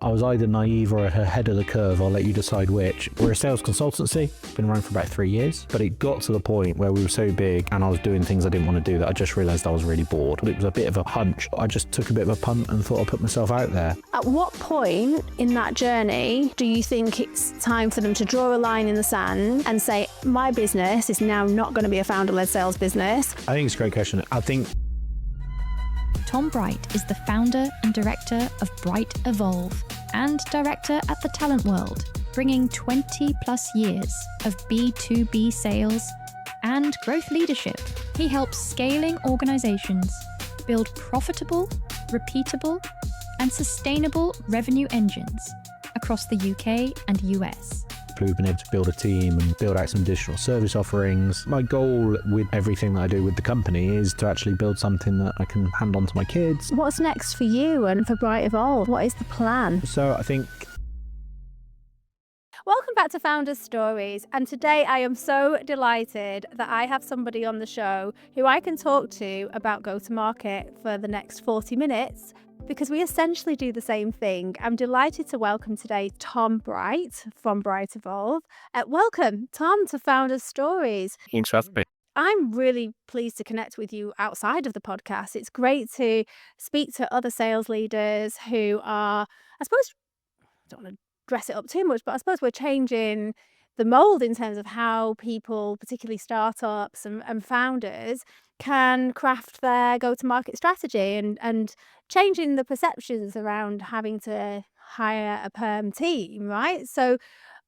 I was either naive or ahead of the curve. I'll let you decide which. We're a sales consultancy, been around for about 3 years, but it got to the point where we were so big and I was doing things I didn't want to do that I just realised I was really bored. It was a bit of a hunch. I just took a bit of a punt and thought I'd put myself out there. At what point in that journey do you think it's time for them to draw a line in the sand and say, my business is now not going to be a founder-led sales business? I think it's a great question. I think Tom Bright is the founder and director of Bright Evolve and director at The Talent World, bringing 20 plus years of B2B sales and growth leadership. He helps scaling organizations build profitable, repeatable, and sustainable revenue engines across the UK and US. We've been able to build a team and build out some additional service offerings. My goal with everything that I do with the company is to actually build something that I can hand on to my kids. What's next for you and for Bright Evolve? What is the plan? So I think... Welcome back to Founders Stories, and today I am so delighted that I have somebody on the show who I can talk to about go-to-market for the next 40 minutes because we essentially do the same thing. I'm delighted to welcome today Tom Bright from Bright Evolve. Welcome, Tom, to Founders Stories. Thanks for having me. I'm really pleased to connect with you outside of the podcast. It's great to speak to other sales leaders who are, I suppose, I don't want to dress it up too much, but I suppose we're changing the mold in terms of how people, particularly startups and founders, can craft their go-to-market strategy and changing the perceptions around having to hire a perm team, right? So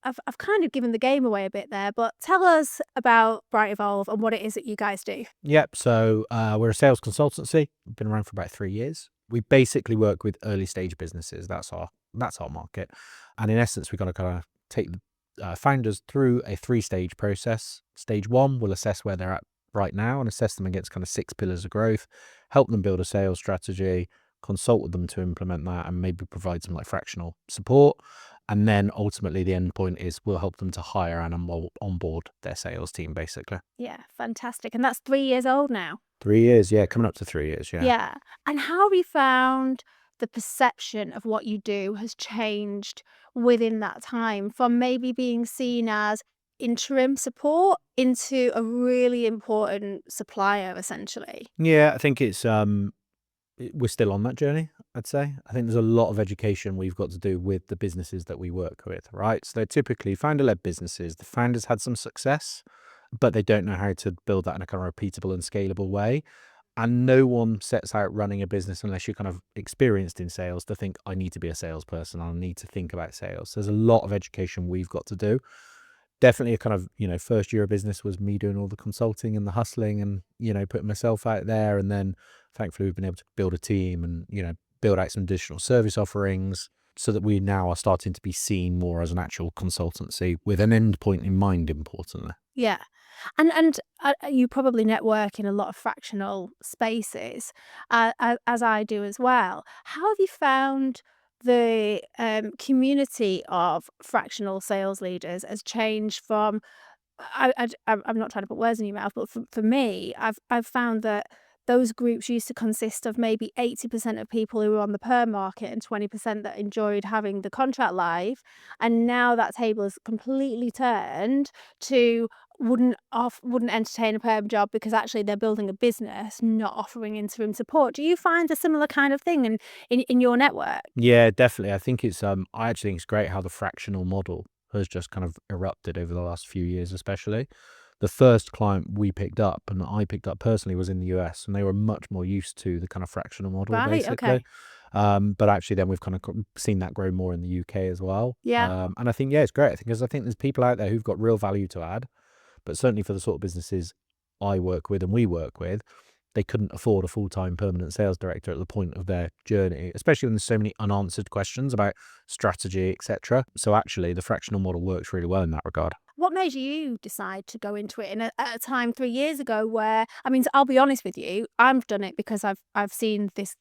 I've kind of given the game away a bit there, but tell us about Bright Evolve and what it is that you guys do. Yep. So we're a sales consultancy. We've been around for about 3 years. We basically work with early stage businesses. That's our market. And in essence, we've got to kind of take founders through a 3-stage process. Stage 1, we'll assess where they're at right now and assess them against kind of 6 pillars of growth, help them build a sales strategy, consult with them to implement that, and maybe provide some like fractional support. And then ultimately the end point is we'll help them to hire and onboard their sales team, basically. Yeah, fantastic. And that's 3 years old now. 3 years, yeah, coming up to 3 years, yeah. Yeah. And how have you found the perception of what you do has changed within that time from maybe being seen as interim support into a really important supplier, essentially? Yeah, I think it's we're still on that journey, I'd say. I think there's a lot of education we've got to do with the businesses that we work with, right? So they're typically founder-led businesses. The founders had some success, but they don't know how to build that in a kind of repeatable and scalable way. And no one sets out running a business unless you're kind of experienced in sales to think, I need to be a salesperson. I need to think about sales. There's a lot of education we've got to do. Definitely a kind of, first year of business was me doing all the consulting and the hustling and, putting myself out there. And then thankfully we've been able to build a team and, build out some additional service offerings so that we now are starting to be seen more as an actual consultancy with an end point in mind, importantly. Yeah. And you probably network in a lot of fractional spaces, as I do as well. How have you found the community of fractional sales leaders has changed from, I'm not trying to put words in your mouth, but for me, I've found that those groups used to consist of maybe 80% of people who were on the perm market and 20% that enjoyed having the contract live. And now that table is completely turned to wouldn't entertain a perm job because actually they're building a business, not offering interim support. Do you find a similar kind of thing in your network? Yeah, definitely. I think it's I actually think it's great how the fractional model has just kind of erupted over the last few years, especially. The first client we picked up and I picked up personally was in the US, and they were much more used to the kind of fractional model, Right, basically. okay. But actually then we've kind of seen that grow more in the UK as well. Yeah. And I think, yeah, it's great because I think there's people out there who've got real value to add, but certainly for the sort of businesses I work with and we work with, they couldn't afford a full-time permanent sales director at the point of their journey, especially when there's so many unanswered questions about strategy, etc. So actually the fractional model works really well in that regard. What made you decide to go into it at a time 3 years ago where, I mean, I'll be honest with you, I've done it because I've seen this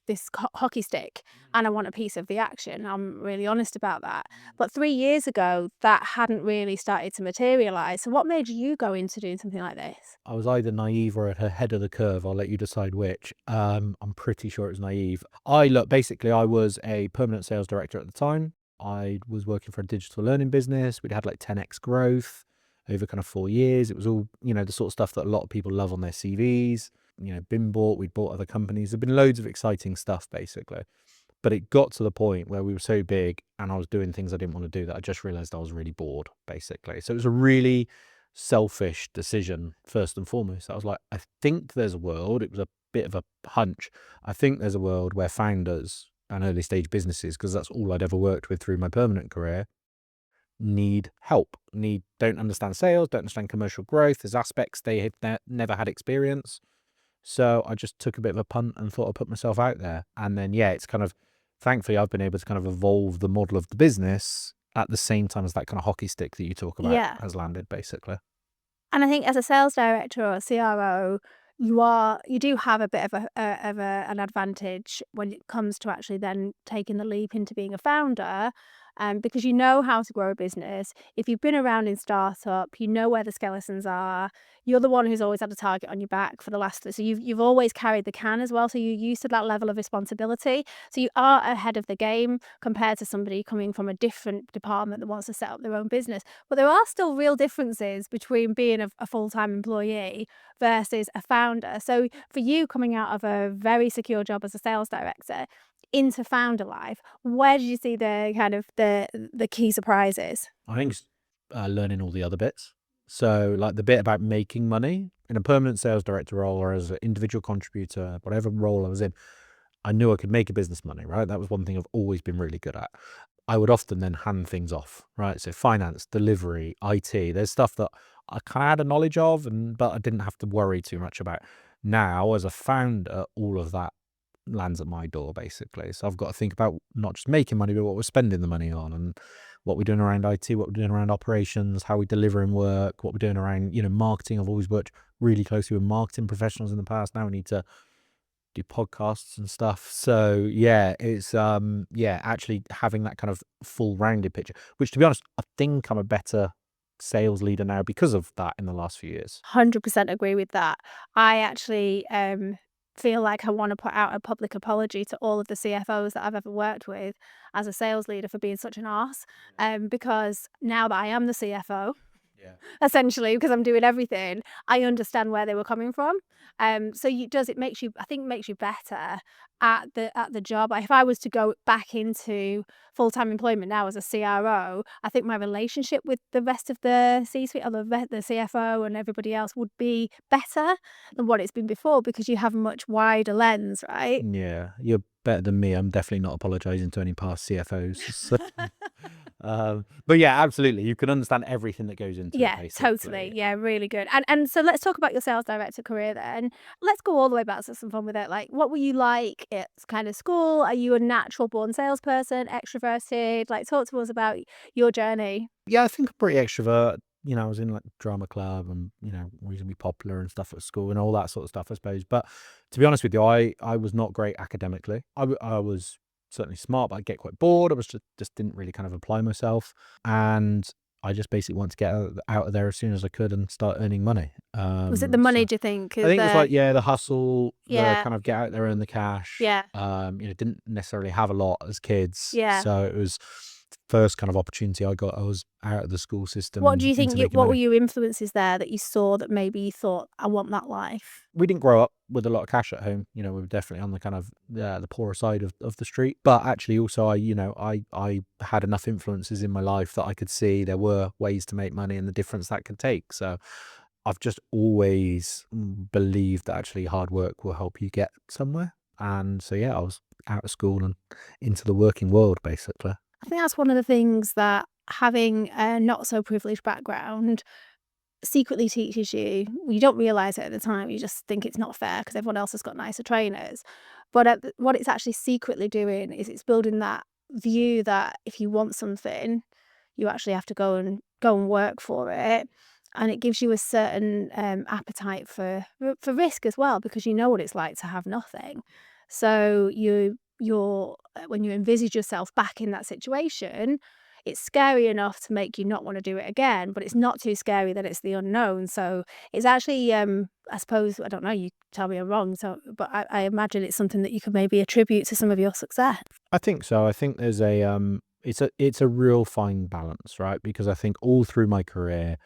hockey stick and I want a piece of the action. I'm really honest about that. But 3 years ago, that hadn't really started to materialize. So what made you go into doing something like this? I was either naive or ahead of the curve. I'll let you decide which. I'm pretty sure it was naive. Basically, I was a permanent sales director at the time. I was working for a digital learning business. We'd had like 10x growth over kind of 4 years. It was all, the sort of stuff that a lot of people love on their CVs. Been bought, we'd bought other companies. There've been loads of exciting stuff basically. But it got to the point where we were so big and I was doing things I didn't want to do that I just realized I was really bored, basically. So it was a really selfish decision, first and foremost. I was like, I think there's a world, it was a bit of a hunch. I think there's a world where founders and early stage businesses, because that's all I'd ever worked with through my permanent career, need help, don't understand sales, don't understand commercial growth. There's aspects they have never had experience. So I just took a bit of a punt and thought I'd put myself out there. And then, it's kind of, thankfully, I've been able to kind of evolve the model of the business at the same time as that kind of hockey stick that you talk about Yeah. has landed, basically. And I think as a sales director or a CRO, you do have a bit of an advantage when it comes to actually then taking the leap into being a founder, because you know how to grow a business. If you've been around in startup, you know where the skeletons are. You're the one who's always had a target on your back for the last. So you've always carried the can as well. So you're used to that level of responsibility. So you are ahead of the game compared to somebody coming from a different department that wants to set up their own business. But there are still real differences between being a full-time employee versus a founder. So for you coming out of a very secure job as a sales director into founder life, where did you see the kind of the key surprises? I think it's learning all the other bits. So, like the bit about making money in a permanent sales director role or as an individual contributor, whatever role I was in, I knew I could make a business money, right? That was one thing I've always been really good at. I would often then hand things off, right? So finance, delivery, IT, there's stuff that I kind of had a knowledge of, but I didn't have to worry too much about. Now, as a founder, all of that lands at my door, basically. So I've got to think about not just making money, but what we're spending the money on and what we're doing around IT, what we're doing around operations, how we're delivering work, what we're doing around, marketing. I've always worked really closely with marketing professionals in the past. Now we need to do podcasts and stuff. So it's actually having that kind of full rounded picture, which to be honest, I think I'm a better sales leader now because of that in the last few years. 100% agree with that. I actually feel like I want to put out a public apology to all of the CFOs that I've ever worked with as a sales leader for being such an arse. Because now that I am the CFO, Yeah. essentially, because I'm doing everything, I understand where they were coming from. So it makes you, I think, makes you better at the job. If I was to go back into full-time employment now as a CRO, I think my relationship with the rest of the C-suite or the CFO and everybody else would be better than what it's been before, because you have a much wider lens, right? Yeah, you're better than me. I'm definitely not apologizing to any past CFOs. So, but yeah, absolutely. You can understand everything that goes into it, Yeah, basically. totally. Yeah, really good. And so let's talk about your sales director career then. Let's go all the way back to some fun with it. Like, what were you like at kind of school? Are you a natural born salesperson, extroverted? Like, talk to us about your journey. Yeah, I think I'm pretty extrovert. I was in like drama club and, reasonably popular and stuff at school and all that sort of stuff, I suppose. But to be honest with you, I was not great academically. I was certainly smart, but I get quite bored. I was just didn't really kind of apply myself. And I just basically wanted to get out of there as soon as I could and start earning money. Was it the money, So do you think? I think it was like, the hustle, the Yeah, kind of get out there, earn the cash. yeah, Didn't necessarily have a lot as kids. yeah. So it was first kind of opportunity I got. I was out of the school system What do and you think, into making what were money. your influences there that you saw that maybe you thought, I want that life? We didn't grow up with a lot of cash at home. We were definitely on the kind of the poorer side of the street. But actually also I had enough influences in my life that I could see there were ways to make money and the difference that could take. So I've just always believed that actually hard work will help you get somewhere. And so I was out of school and into the working world, basically. I think that's one of the things that having a not so privileged background secretly teaches you. You don't realize it at the time. You just think it's not fair because everyone else has got nicer trainers. But what it's actually secretly doing is it's building that view that if you want something, you actually have to go and work for it. And it gives you a certain appetite for risk as well, because you know what it's like to have nothing. So when you envisage yourself back in that situation, it's scary enough to make you not want to do it again, but it's not too scary that it's the unknown. So it's actually, I suppose, I don't know, you tell me I'm wrong, so but I imagine it's something that you could maybe attribute to some of your success. I think so. I think there's It's a real fine balance, right? Because I think all through my career,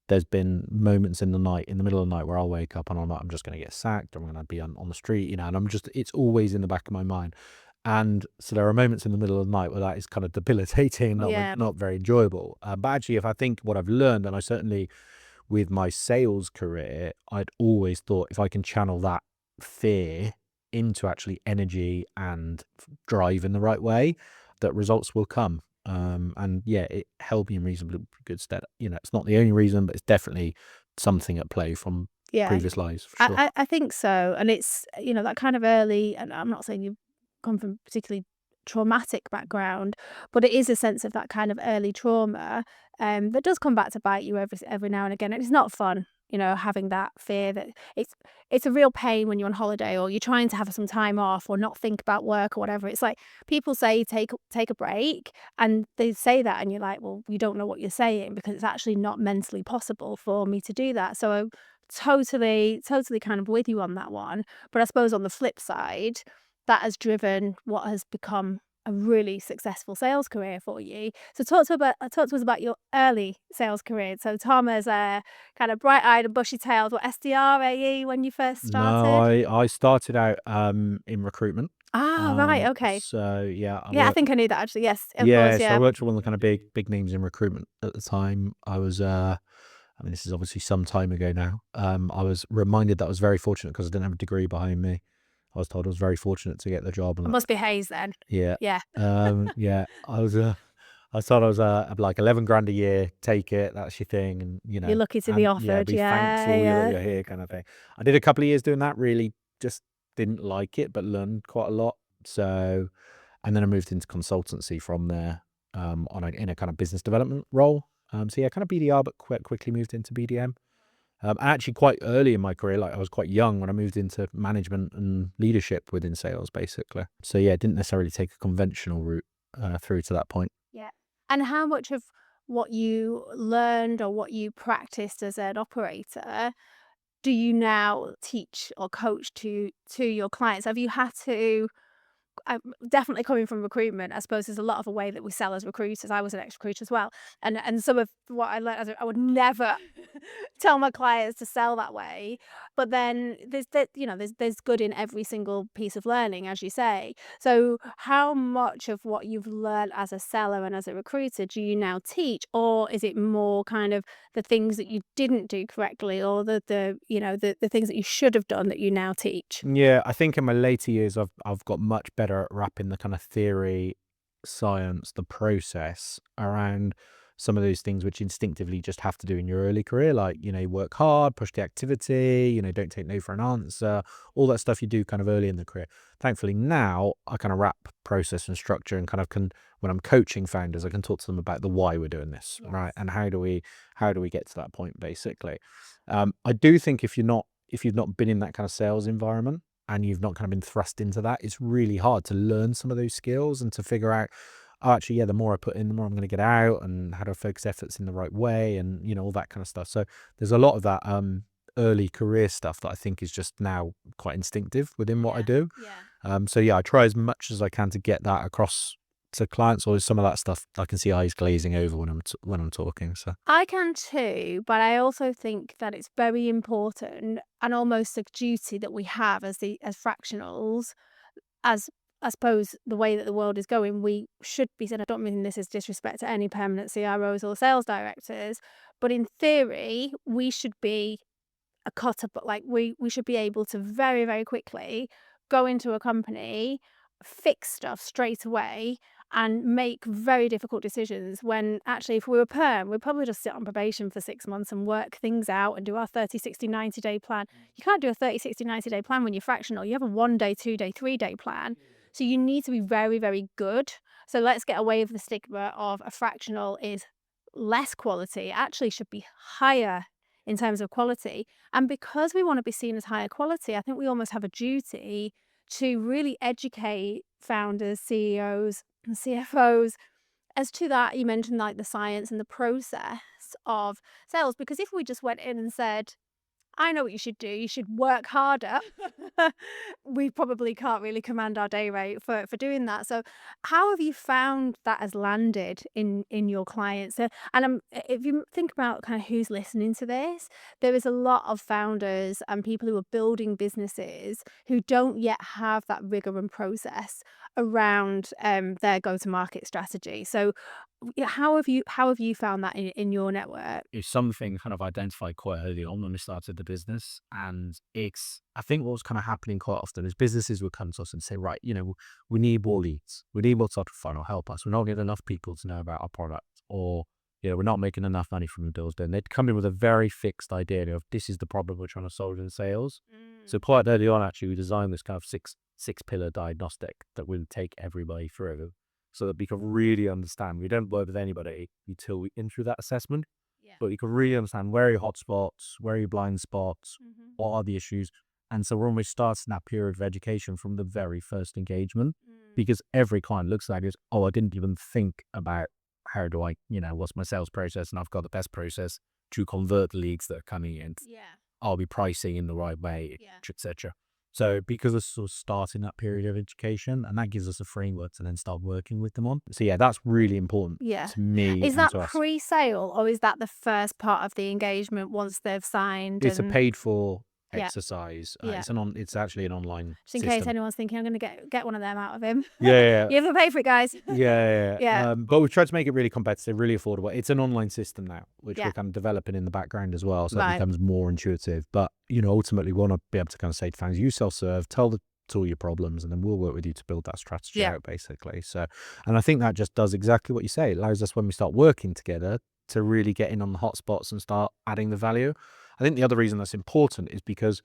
there's been moments in the night, in the middle of the night, where I'll wake up and I'm like, I'm just going to get sacked, or I'm going to be on the street, and it's always in the back of my mind. And so there are moments in the middle of the night where that is kind of debilitating, Yeah. not very enjoyable. But actually, if I think what I've learned, and I certainly with my sales career, I'd always thought if I can channel that fear into actually energy and drive in the right way, that results will come. And yeah, it held me in reasonably good stead. It's not the only reason, but it's definitely something at play from Yeah. previous lives for sure. I think so, and it's, that kind of early, and I'm not saying you've come from particularly traumatic background, but it is a sense of that kind of early trauma, that does come back to bite you every now and again, and it's not fun, having that fear that it's a real pain when you're on holiday or you're trying to have some time off or not think about work or whatever. It's like people say take a break, and they say that, and you're like, well, you don't know what you're saying, because it's actually not mentally possible for me to do that. So totally kind of with you on that one. But I suppose on the flip side, that has driven what has become a really successful sales career for you. So talk to us about your early sales career. So Tom as a kind of bright-eyed and bushy-tailed, what, SDR, AE when you first No, started? I started out in recruitment. Ah, right, okay. So yeah, I Yeah, I worked. think I knew that actually. Yes, of Yeah, course, so I yeah. worked for one of the kind of big names in recruitment at the time. I mean, this is obviously some time ago now. I was reminded that I was very fortunate because I didn't have a degree behind me. I was told I was very fortunate to get the job, It and must be Hayes then. yeah, Yeah. yeah, I thought I was like 11 grand a year, take it, that's your thing, and You're lucky to be and yeah, offered. be Yeah, thankful that yeah. you're here, kind of thing. I did a couple of years doing that, really just didn't like it, but learned quite a lot. So, and then I moved into consultancy from there, in a kind of business development role. So yeah, kind of BDR, but quickly moved into BDM. Actually, quite early in my career, like I was quite young when I moved into management and leadership within sales, basically. So yeah, didn't necessarily take a conventional route through to that point. Yeah. And how much of what you learned or what you practiced as an operator do you now teach or coach to your clients? Have you had to definitely coming from recruitment, I suppose there's a lot of a way that we sell as recruiters. I was an ex-recruiter as well, and some of what I learned, I would never tell my clients to sell that way. But then there's good in every single piece of learning, as you say. So how much of what you've learned as a seller and as a recruiter do you now teach, or is it more kind of the things that you didn't do correctly, or the things that you should have done that you now teach? Yeah, I think in my later years, I've got much better at wrapping the kind of theory, science, the process around some of those things which instinctively just have to do in your early career, like work hard, push the activity, don't take no for an answer, all that stuff you do kind of early in the career. Thankfully, now I kind of wrap process and structure and kind of can when I'm coaching founders, I can talk to them about the why we're doing this, right, Yes. and how do we get to that point, basically. I do think if you've not been in that kind of sales environment and you've not kind of been thrust into that, it's really hard to learn some of those skills and to figure out, oh, actually, yeah, the more I put in, the more I'm going to get out, and how to focus efforts in the right way, and all that kind of stuff. So there's a lot of that early career stuff that I think is just now quite instinctive within what I Yeah. do. Yeah. So yeah, I try as much as I can to get that across to clients, or some of that stuff I can see eyes glazing over when I'm talking. So I can too, but I also think that it's very important and almost a duty that we have as fractionals, as I suppose the way that the world is going, we should be, and I don't mean this as disrespect to any permanent CROs or sales directors, but in theory, we should be a cutter, but like we should be able to very, very quickly go into a company, fix stuff straight away, and make very difficult decisions, when actually if we were perm, we'd probably just sit on probation for 6 months and work things out and do our 30, 60, 90-day plan. You can't do a 30, 60, 90-day plan when you're fractional. You have a 1 day, 2 day, 3 day plan. So you need to be very, very good. So let's get away with the stigma of a fractional is less quality. It actually should be higher in terms of quality. And because we want to be seen as higher quality, I think we almost have a duty to really educate founders, CEOs, and CFOs as to that. You mentioned like the science and the process of sales, because if we just went in and said, I know what you should do. You should work harder. We probably can't really command our day rate for doing that. So, how have you found that has landed in your clients? And if you think about kind of who's listening to this, there is a lot of founders and people who are building businesses who don't yet have that rigor and process around their go-to-market strategy. So, how have you found that in your network? It's something kind of identified quite early on when we started the business. And I think what was kind of happening quite often is businesses would come to us and say, right, we need more leads. We need more top of funnel, help us. We're not getting enough people to know about our product, or, we're not making enough money from the deals. Then they'd come in with a very fixed idea of this is the problem we're trying to solve in sales. So quite early on, actually, we designed this kind of six pillar diagnostic that will take everybody through, so that we can really understand. We don't work with anybody until we in through that assessment, Yeah. but you can really understand where are your hotspots, where are your blind spots, what are the issues. And so we're almost starting that period of education from the very first engagement, because every client looks at it as, oh, I didn't even think about how do I, what's my sales process, and I've got the best process to convert the leads that are coming in. Yeah. I'll be pricing in the right way, Yeah. etc. So because of sort of starting that period of education, and that gives us a framework to then start working with them on. So yeah, that's really important Yeah. to me Is and that to us. pre-sale or is that the first part of the engagement once they've signed It's a and paid for yeah, exercise. yeah. It's actually an online Just in case system. anyone's thinking I'm gonna get one of them out of him. Yeah, You have to pay for it, guys. yeah. Yeah. But we've tried to make it really competitive, really affordable. It's an online system now, which Yeah. we're kind of developing in the background as well, so Right. it becomes more intuitive. But ultimately, we want to be able to kind of say to fans, you self-serve, tell all your problems, and then we'll work with you to build that strategy Yeah. out, basically. So, and I think that just does exactly what you say. It allows us, when we start working together, to really get in on the hotspots and start adding the value. I think the other reason that's important is because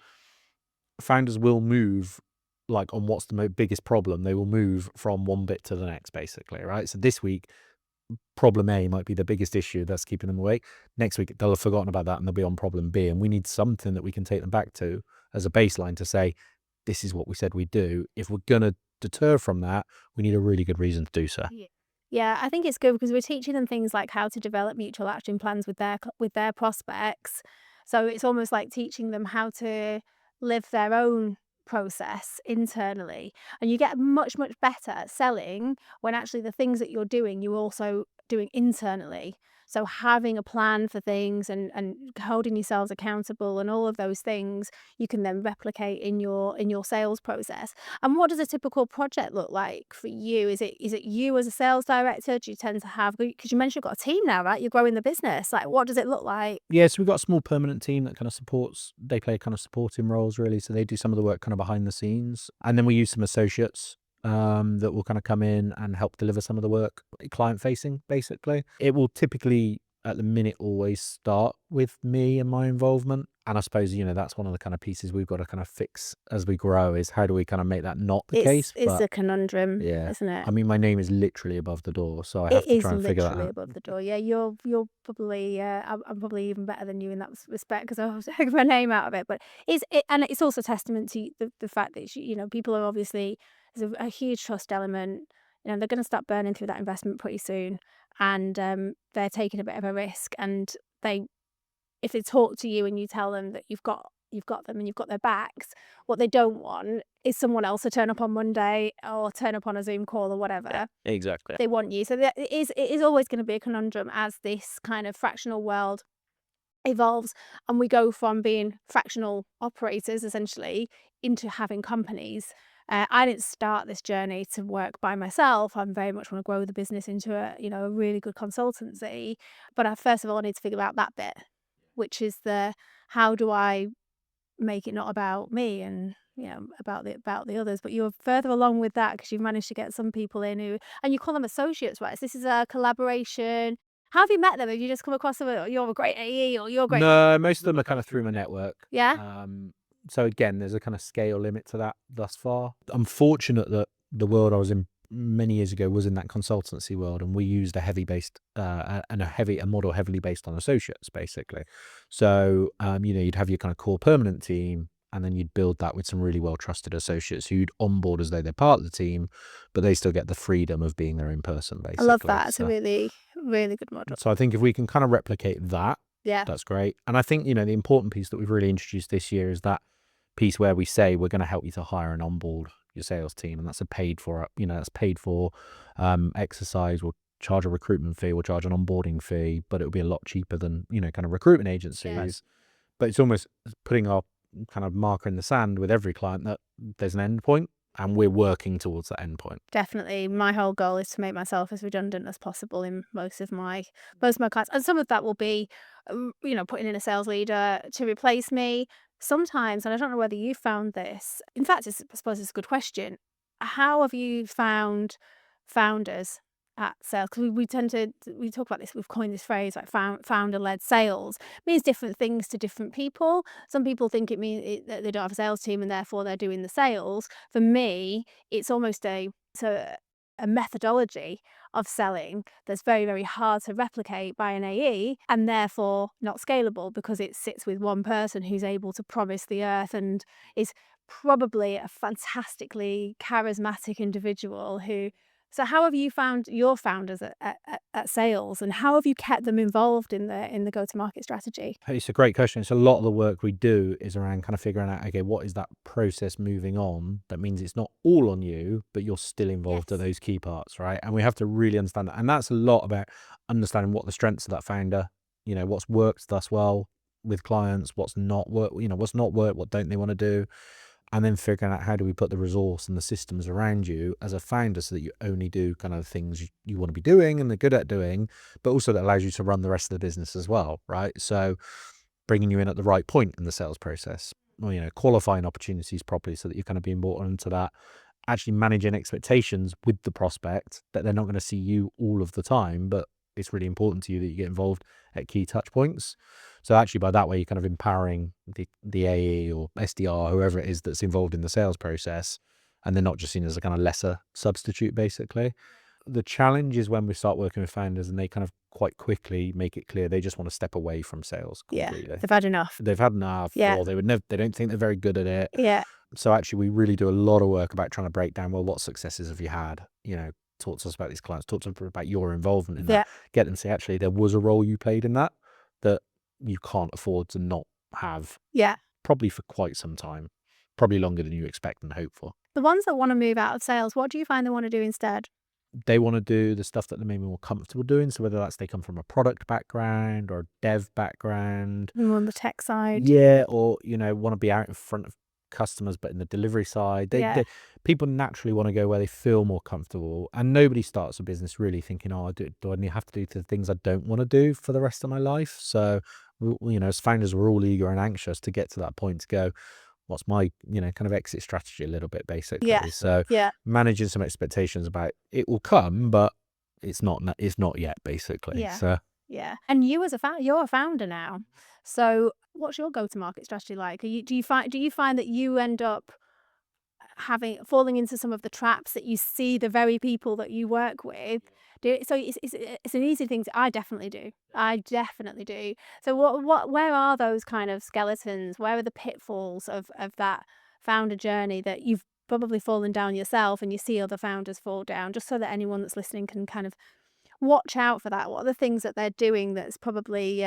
founders will move, like, on what's the biggest problem. They will move from one bit to the next, basically, right? So this week, problem A might be the biggest issue that's keeping them awake. Next week, they'll have forgotten about that and they'll be on problem B. And we need something that we can take them back to as a baseline to say, this is what we said we'd do. If we're going to deter from that, we need a really good reason to do so. Yeah, I think it's good because we're teaching them things like how to develop mutual action plans with their prospects. So it's almost like teaching them how to live their own process internally. And you get much, much better at selling when actually the things that you're doing, you're also doing internally. So having a plan for things and holding yourselves accountable and all of those things you can then replicate in your sales process. And what does a typical project look like for you? Is it you as a sales director? Do you tend to have, because you mentioned you've got a team now, right? You're growing the business. Like, what does it look like? Yeah, so we've got a small permanent team that kind of supports, they play kind of supporting roles, really. So they do some of the work kind of behind the scenes. And then we use some associates that will kind of come in and help deliver some of the work, client facing, basically. It will typically, at the minute, always start with me and my involvement. And I suppose, that's one of the kind of pieces we've got to kind of fix as we grow, is how do we kind of make that not the case? It's But a conundrum, yeah, isn't it? I mean, my name is literally above the door, so I have It to is try and figure that literally out. above the door. Yeah, you're probably I'm probably even better than you in that respect because I was taking my name out of it. But and it's also testament to the fact that people are obviously, there's a huge trust element. They're going to start burning through that investment pretty soon, and they're taking a bit of a risk. And if they talk to you and you tell them that you've got them and you've got their backs, what they don't want is someone else to turn up on Monday or turn up on a Zoom call or whatever. Exactly. They want you. So it is always going to be a conundrum as this kind of fractional world evolves and we go from being fractional operators essentially into having companies. I didn't start this journey to work by myself. I very much want to grow the business into a really good consultancy. But first of all, I need to figure out that bit, which is how do I make it not about me and about the others. But you're further along with that because you've managed to get some people in and you call them associates, right? So this is a collaboration. How have you met them? Have you just come across them, or you're a great AE or you're great? No, most of them are kind of through my network. Yeah. So again, there's a kind of scale limit to that thus far. I'm fortunate that the world I was in many years ago was in that consultancy world, and we used a model heavily based on associates, basically. So you'd have your kind of core permanent team, and then you'd build that with some really well trusted associates who'd onboard as though they're part of the team, but they still get the freedom of being their own person, basically. I love that. It's a really, really good model. So I think if we can kind of replicate that, Yeah. That's great. And I think, the important piece that we've really introduced this year is that piece where we say we're going to help you to hire and onboard your sales team, and that's a paid for, that's paid for exercise. We'll charge a recruitment fee, we'll charge an onboarding fee, but it'll be a lot cheaper than, kind of recruitment agencies. But it's almost putting our kind of marker in the sand with every client that there's an end point, and we're working towards that end point. Definitely. My whole goal is to make myself as redundant as possible in most of my clients. And some of that will be, putting in a sales leader to replace me. Sometimes, and I don't know whether you found this. In fact, I suppose it's a good question. How have you found founders at sales? Because we talk about this. We've coined this phrase like founder-led sales. It means different things to different people. Some people think it means that they don't have a sales team and therefore they're doing the sales. For me, it's almost a methodology of selling that's very, very hard to replicate by an AE, and therefore not scalable because it sits with one person who's able to promise the earth and is probably a fantastically charismatic individual who. So how have you found your founders at sales, and how have you kept them involved in the go-to-market strategy? It's a great question. So a lot of the work we do is around kind of figuring out, okay, what is that process moving on? That means it's not all on you, but you're still involved at Yes. those key parts, right? And we have to really understand that. And that's a lot about understanding what the strengths of that founder, what's worked thus well with clients, what's not worked, what's not worked, what don't they want to do? And then figuring out how do we put the resource and the systems around you as a founder so that you only do kind of things you want to be doing and they're good at doing, but also that allows you to run the rest of the business as well, right? So bringing you in at the right point in the sales process, or, qualifying opportunities properly so that you're kind of being brought into that, actually managing expectations with the prospect that they're not going to see you all of the time, but it's really important to you that you get involved at key touch points. So actually by that way, you're kind of empowering the AE or SDR, whoever it is that's involved in the sales process, and they're not just seen as a kind of lesser substitute, basically. The challenge is when we start working with founders and they kind of quite quickly make it clear they just want to step away from sales Yeah, completely. they've had enough. They've had enough, Yeah. or they don't think they're very good at it. Yeah. So actually we really do a lot of work about trying to break down, well, what successes have you had? Talk to us about these clients, talk to them about your involvement in Yeah. that, get them to say, actually, there was a role you played in that you can't afford to not have, Yeah. probably for quite some time, probably longer than you expect and hope for. The ones that want to move out of sales, what do you find they want to do instead? They want to do the stuff that they're maybe more comfortable doing. So whether that's they come from a product background or a dev background, More on the tech side. yeah, or want to be out in front of customers, but in the delivery side, Yeah. people naturally want to go where they feel more comfortable. And nobody starts a business really thinking, oh, do I have to do the things I don't want to do for the rest of my life? So as founders, we're all eager and anxious to get to that point to go, what's my kind of exit strategy a little bit, basically. Yeah. So Yeah. managing some expectations about it will come, but it's not yet, basically. Yeah. So Yeah. And you as a you're a founder now. So what's your go-to-market strategy like? Do you find that you end up falling into some of the traps that you see the very people that you work with? So it's an easy thing I definitely do. I definitely do. So where are those kind of skeletons? Where are the pitfalls of that founder journey that you've probably fallen down yourself and you see other founders fall down, just so that anyone that's listening can kind of watch out for that? What are the things that they're doing that's probably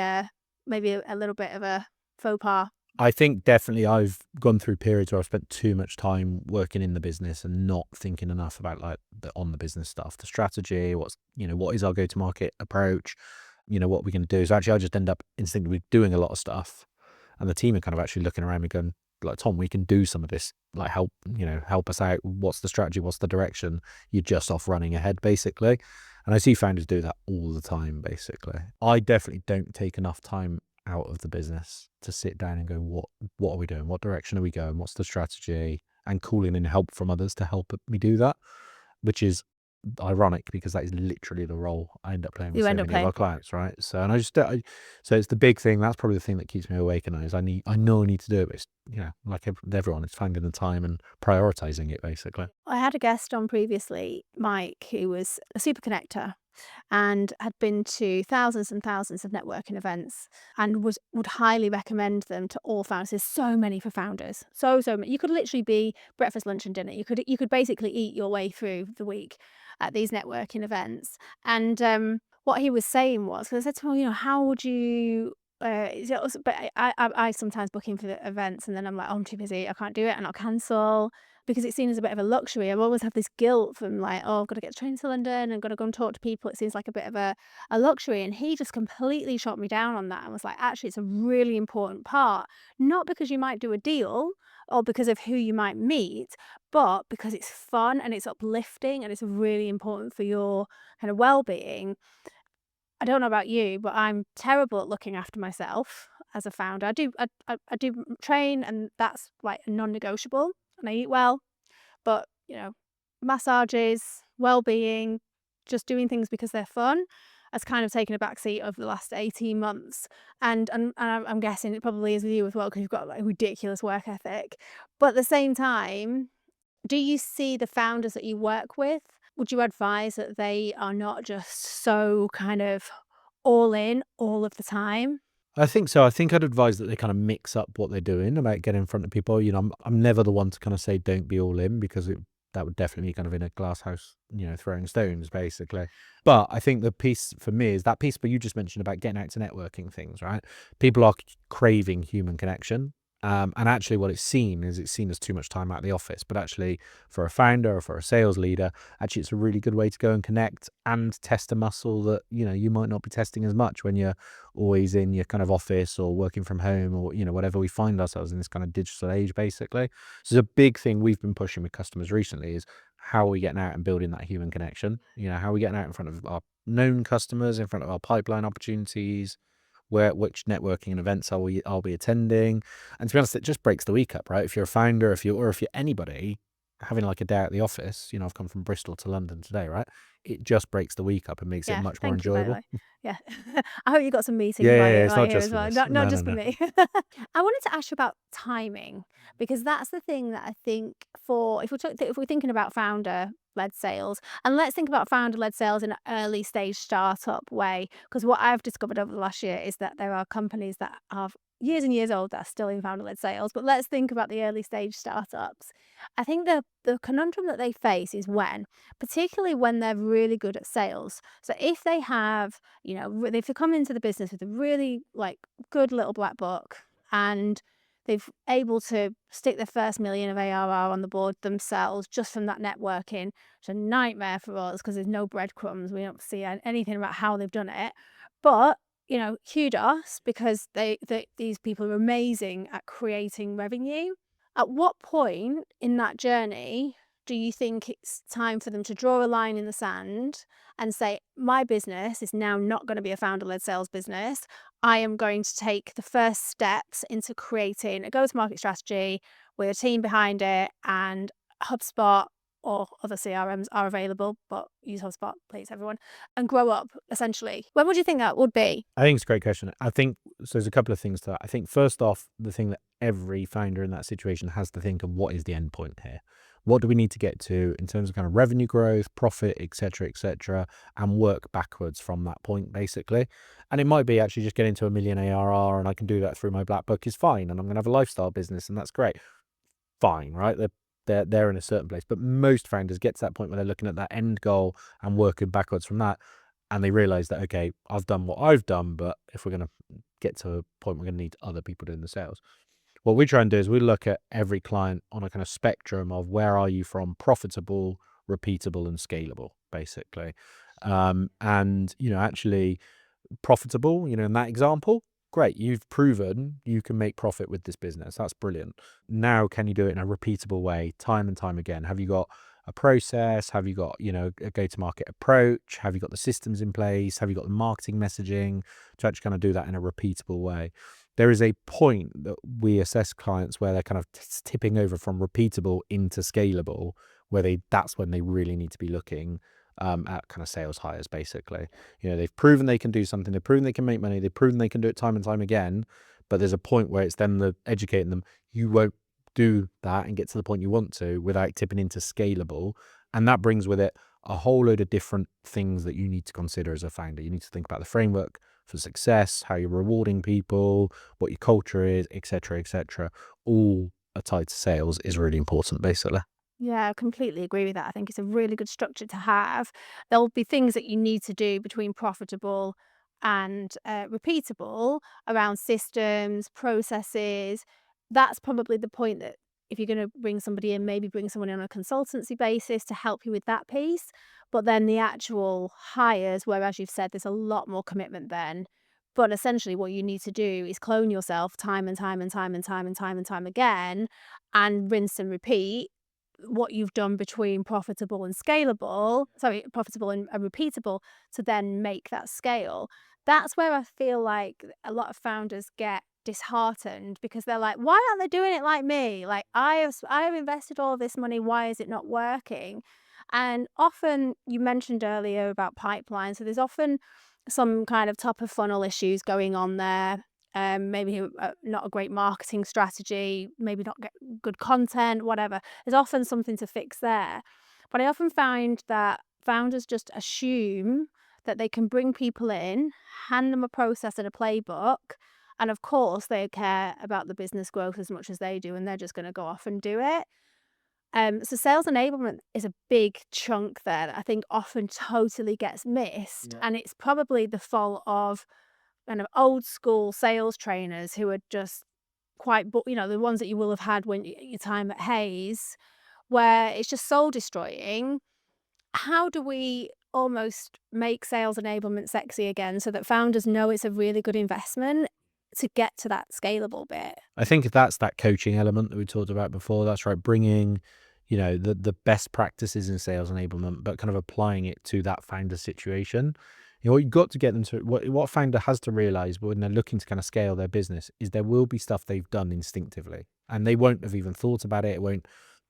maybe a little bit of a faux pas? I think definitely I've gone through periods where I've spent too much time working in the business and not thinking enough about like the business stuff, the strategy, what is our go-to-market approach, what we're going to do. So actually I just end up instinctively doing a lot of stuff, and the team are kind of actually looking around me going, like, Tom, we can do some of this, like help us out. What's the strategy? What's the direction? You're just off running ahead, basically. And I see founders do that all the time, basically. I definitely don't take enough time out of the business to sit down and go, what are we doing? What direction are we going? What's the strategy? And calling in help from others to help me do that, which is ironic because that is literally the role I end up playing with so many of our clients, right? So and so it's the big thing. That's probably the thing that keeps me awake at night. Is I know I need to do it. But it's like everyone, it's finding the time and prioritizing it, basically. I had a guest on previously, Mike, who was a super connector and had been to thousands and thousands of networking events and would highly recommend them to all founders. There's so many for founders. So many. You could literally be breakfast, lunch and dinner. You could basically eat your way through the week at these networking events. And what he was saying was, because I said to him, how would you Is it also, but I sometimes book in for the events and then I'm like, "Oh, I'm too busy, I can't do it," and I'll cancel because it's seen as a bit of a luxury. I always have this guilt from like, "Oh, I've got to get the train to London and got to go and talk to people." It seems like a bit of a luxury, and he just completely shot me down on that and was like, "Actually, it's a really important part, not because you might do a deal or because of who you might meet, but because it's fun and it's uplifting and it's really important for your kind of well-being." I don't know about you, but I'm terrible at looking after myself as a founder. I do train, and that's like a non-negotiable, and I eat well, but massages, well-being, just doing things because they're fun has kind of taken a backseat over the last 18 months. And I'm guessing it probably is with you as well because you've got like a ridiculous work ethic. But at the same time, do you see the founders that you work with? Would you advise that they are not just so kind of all in all of the time? I think so. I think I'd advise that they kind of mix up what they're doing about getting in front of people. I'm never the one to kind of say don't be all in because that would definitely be kind of in a glass house, throwing stones basically. But I think the piece for me is that piece where you just mentioned about getting out to networking things, right? People are craving human connection. And actually what it's seen as too much time out of the office, but actually for a founder or for a sales leader, actually it's a really good way to go and connect and test a muscle that, you might not be testing as much when you're always in your kind of office or working from home or, whatever. We find ourselves in this kind of digital age, basically. So it's a big thing we've been pushing with customers recently is how are we getting out and building that human connection? How are we getting out in front of our known customers, in front of our pipeline opportunities, which networking and events I'll be attending. And to be honest, it just breaks the week up, right? If you're a founder, if you're anybody having like a day at the office, I've come from Bristol to London today, right? It just breaks the week up and makes it Yeah, much more thank you, by the enjoyable. way. Yeah. I hope you got some Yeah, meetings yeah, while yeah, you're it's while not you're here just as for well, this. not No, no, just for no. me. I wanted to ask you about timing, because that's the thing that I think for if we're thinking about founder-led sales, and let's think about founder-led sales in an early stage startup way, because what I've discovered over the last year is that there are companies that are years and years old that are still in founder-led sales. But let's think about the early stage startups. I think the conundrum that they face is particularly when they're really good at sales. So if they have, if they come into the business with a really like good little black book, and they've able to stick their first million of ARR on the board themselves just from that networking. It's a nightmare for us because there's no breadcrumbs. We don't see anything about how they've done it. But kudos, because these people are amazing at creating revenue. At what point in that journey do you think it's time for them to draw a line in the sand and say, my business is now not going to be a founder-led sales business. I am going to take the first steps into creating a go-to-market strategy with a team behind it, and HubSpot or other CRMs are available, but use HubSpot, please, everyone, and grow up, essentially. When would you think that would be? I think it's a great question. I think so. There's a couple of things to that. I think first off, the thing that every founder in that situation has to think of: what is the end point here? What do we need to get to in terms of kind of revenue growth, profit, et cetera, and work backwards from that point, basically. And it might be actually just getting to a million ARR, and I can do that through my black book is fine, and I'm going to have a lifestyle business, and that's great. Fine, right? They're in a certain place, but most founders get to that point where they're looking at that end goal and working backwards from that, and they realize that, okay, I've done what I've done, but if we're going to get to a point, we're going to need other people doing the sales. What we try and do is we look at every client on a kind of spectrum of where are you from profitable, repeatable, and scalable, basically. And actually profitable, in that example, great. You've proven you can make profit with this business. That's brilliant. Now, can you do it in a repeatable way time and time again? Have you got a process? Have you got, a go-to-market approach? Have you got the systems in place? Have you got the marketing messaging to actually kind of do that in a repeatable way? There is a point that we assess clients where they're kind of tipping over from repeatable into scalable, where that's when they really need to be looking at kind of sales hires, basically. They've proven they can do something. They've proven they can make money. They've proven they can do it time and time again. But there's a point where it's them educating them. You won't do that and get to the point you want to without tipping into scalable. And that brings with it a whole load of different things that you need to consider as a founder. You need to think about the framework for success, how you're rewarding people, what your culture is, et cetera, all tied to sales is really important, basically. Yeah, I completely agree with that. I think it's a really good structure to have. There'll be things that you need to do between profitable and repeatable around systems, processes. That's probably the point that if you're going to bring somebody in, maybe bring someone in on a consultancy basis to help you with that piece. But then the actual hires, where, as you've said, there's a lot more commitment then. But essentially, what you need to do is clone yourself time and time and time and time and time and time again, and rinse and repeat what you've done between profitable and scalable, sorry, profitable and repeatable, to then make that scale. That's where I feel like a lot of founders get disheartened, because they're like, why aren't they doing it like me? Like, I have invested all of this money. Why is it not working? And often, you mentioned earlier about pipeline. So there's often some kind of top of funnel issues going on there. Maybe not a great marketing strategy, maybe not get good content, whatever. There's often something to fix there. But I often find that founders just assume that they can bring people in, hand them a process and a playbook, and of course they care about the business growth as much as they do, and they're just going to go off and do it. So sales enablement is a big chunk there that I think often totally gets missed, Yeah. and it's probably the fault of kind of old school sales trainers who are just quite, the ones that you will have had when your time at Hayes, where it's just soul destroying. How do we almost make sales enablement sexy again so that founders know it's a really good investment to get to that scalable bit? I think that's that coaching element that we talked about before. That's right. Bringing, the best practices in sales enablement, but kind of applying it to that founder situation. What you've got to get them to, what a founder has to realize when they're looking to kind of scale their business, is there will be stuff they've done instinctively, and they won't have even thought about it.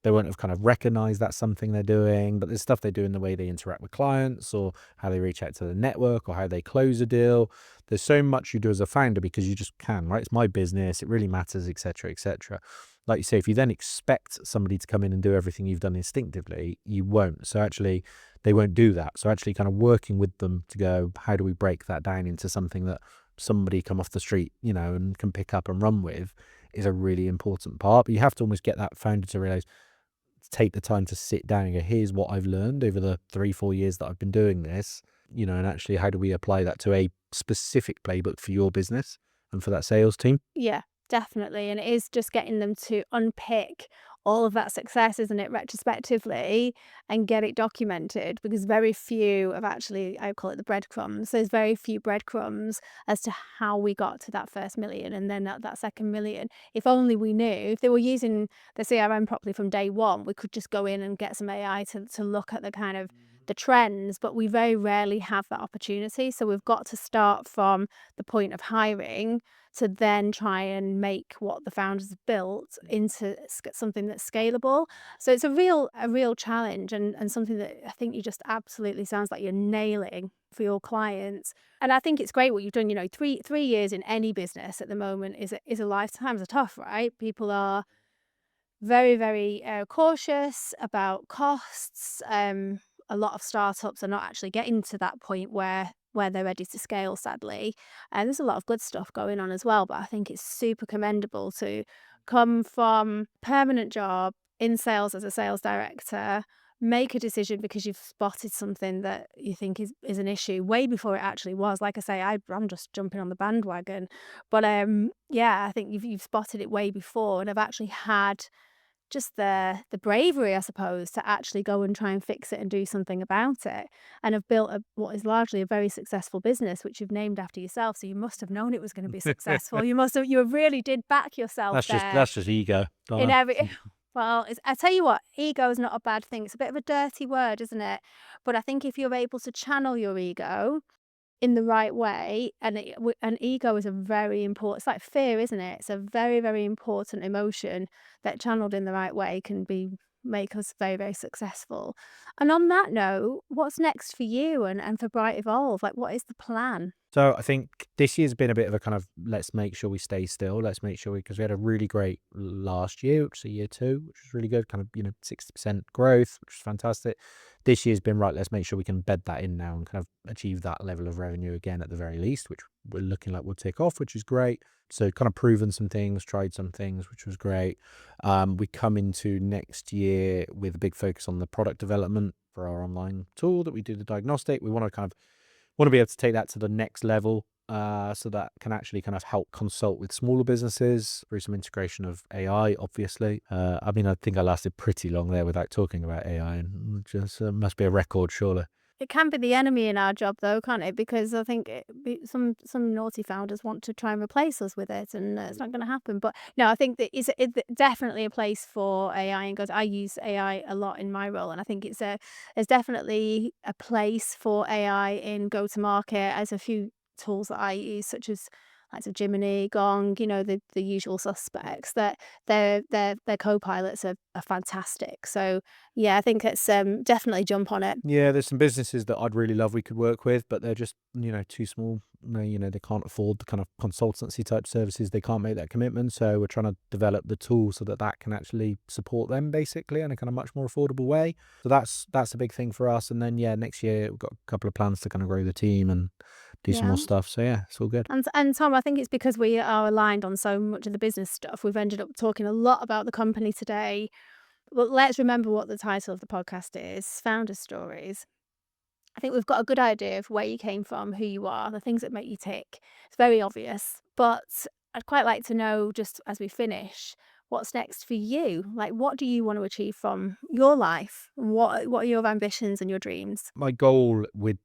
They won't have kind of recognized that's something they're doing, but there's stuff they do in the way they interact with clients, or how they reach out to the network, or how they close a deal. There's so much you do as a founder because you just can, right? It's my business. It really matters, etc., etc. Like you say, if you then expect somebody to come in and do everything you've done instinctively, you won't. So actually, they won't do that. So actually kind of working with them to go, how do we break that down into something that somebody come off the street, and can pick up and run with, is a really important part. But you have to almost get that founder to realize, take the time to sit down and go, here's what I've learned over the 3-4 years that I've been doing this, and actually how do we apply that to a specific playbook for your business and for that sales team? Yeah, definitely. And it is just getting them to unpick all of that success, isn't it, retrospectively, and get it documented, because very few of, actually, I call it the breadcrumbs. There's very few breadcrumbs as to how we got to that first million and then that second million. If only we knew, if they were using the CRM properly from day one, we could just go in and get some AI to look at the kind of the trends, but we very rarely have that opportunity. So we've got to start from the point of hiring to then try and make what the founders have built into something that's scalable. So it's a real challenge, and something that I think you just absolutely, sounds like you're nailing for your clients. And I think it's great what you've done. 3 years in any business at the moment is a lifetime. It's tough, right? People are very, very cautious about costs. A lot of startups are not actually getting to that point where they're ready to scale, sadly. And there's a lot of good stuff going on as well, but I think it's super commendable to come from permanent job in sales as a sales director, make a decision because you've spotted something that you think is an issue way before it actually was. Like I say, I'm just jumping on the bandwagon, but yeah, I think you've spotted it way before, and I've actually had just the bravery, I suppose, to actually go and try and fix it and do something about it. And have built what is largely a very successful business, which you've named after yourself. So you must have known it was going to be successful. You really did back yourself That's just there that's just ego, in Donna. every. Well, I tell you what, ego is not a bad thing. It's a bit of a dirty word, isn't it? But I think if you're able to channel your ego in the right way, and and ego is a very important, it's like fear, isn't it? It's a very, very important emotion that, channeled in the right way, can make us very, very successful. And on that note, what's next for you and for Bright Evolve? Like, what is the plan? So I think this year's been a bit of a kind of, let's make sure we stay still. Let's make sure because we had a really great last year, which is year two, which was really good, kind of 60% growth, which is fantastic. This year's been right. Let's make sure we can bed that in now and kind of achieve that level of revenue again at the very least, which we're looking like we'll tick off, which is great. So kind of proven some things, tried some things, which was great. We come into next year with a big focus on the product development for our online tool that we do the diagnostic. We want to kind of Want to be able to take that to the next level, so that can actually kind of help consult with smaller businesses through some integration of AI, obviously. I mean, I think I lasted pretty long there without talking about AI, and just must be a record, surely. It can be the enemy in our job though, can't it? Because I think some naughty founders want to try and replace us with it, and it's not going to happen. But no, I think that it's definitely a place for AI. And goes, I use AI a lot in my role, and I think there's definitely a place for AI in go to market. As a few tools that I use, such as like the Jiminy, Gong, the usual suspects. That their co-pilots are fantastic. So yeah, I think it's definitely jump on it. Yeah, there's some businesses that I'd really love we could work with, but they're just, too small. They can't afford the kind of consultancy type services. They can't make that commitment. So we're trying to develop the tool so that that can actually support them basically in a kind of much more affordable way. So that's a big thing for us. And then, yeah, next year we've got a couple of plans to kind of grow the team and do some Yeah. more stuff. So yeah, it's all good. And Tom, I think it's because we are aligned on so much of the business stuff. We've ended up talking a lot about the company today. Well, let's remember what the title of the podcast is: Founder Stories. I think we've got a good idea of where you came from, who you are, the things that make you tick. It's very obvious, but I'd quite like to know, just as we finish, what's next for you? Like, what do you want to achieve from your life? What are your ambitions and your dreams? My goal with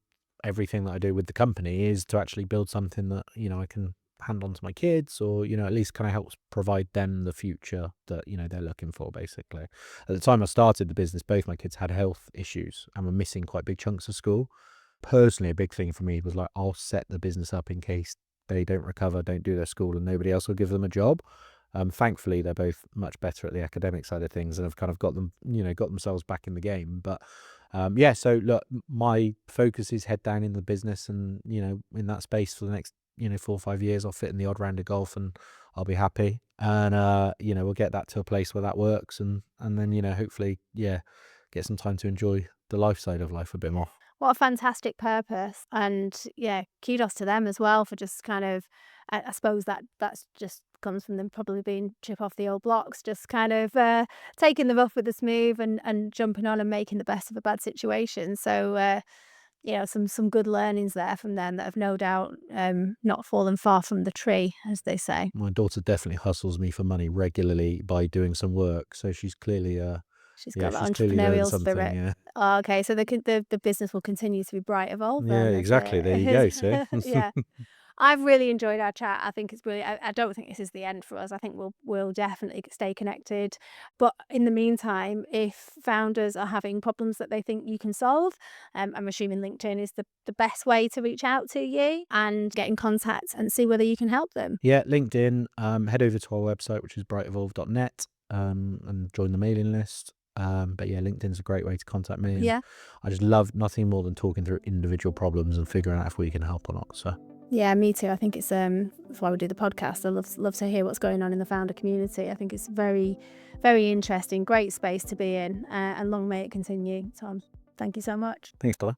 everything that I do with the company is to actually build something that, I can hand on to my kids, or, at least kind of helps provide them the future that, they're looking for, basically. At the time I started the business, both my kids had health issues and were missing quite big chunks of school. Personally, a big thing for me was like, I'll set the business up in case they don't recover, don't do their school, and nobody else will give them a job. Thankfully, they're both much better at the academic side of things and have kind of got themselves back in the game. But yeah, so look, my focus is head down in the business, and in that space for the next 4 or 5 years. I'll fit in the odd round of golf, and I'll be happy. And we'll get that to a place where that works, and then hopefully, yeah, get some time to enjoy the life side of life a bit more. What a fantastic purpose. And yeah, kudos to them as well for just kind of, I suppose that's just comes from them probably being chip off the old blocks, just kind of taking the rough with the smooth, and jumping on and making the best of a bad situation. So, some good learnings there from them that have no doubt not fallen far from the tree, as they say. My daughter definitely hustles me for money regularly by doing some work, so she's clearly She's yeah, got that she's clearly learned entrepreneurial something. spirit. Yeah. Oh, okay, so the business will continue to be Bright Evolve Yeah, then. exactly. There you go. See. Yeah. I've really enjoyed our chat. I think it's brilliant. I don't think this is the end for us. I think we'll definitely stay connected. But in the meantime, if founders are having problems that they think you can solve, I'm assuming LinkedIn is the best way to reach out to you and get in contact and see whether you can help them. Yeah, LinkedIn. Head over to our website, which is brightevolve.net, and join the mailing list. But yeah, LinkedIn's a great way to contact me. And Yeah. I just love nothing more than talking through individual problems and figuring out if we can help or not. So Yeah, me too. I think it's that's why we do the podcast. I love to hear what's going on in the founder community. I think it's very, very interesting, great space to be in, and long may it continue. Tom, thank you so much. thanks, Stella.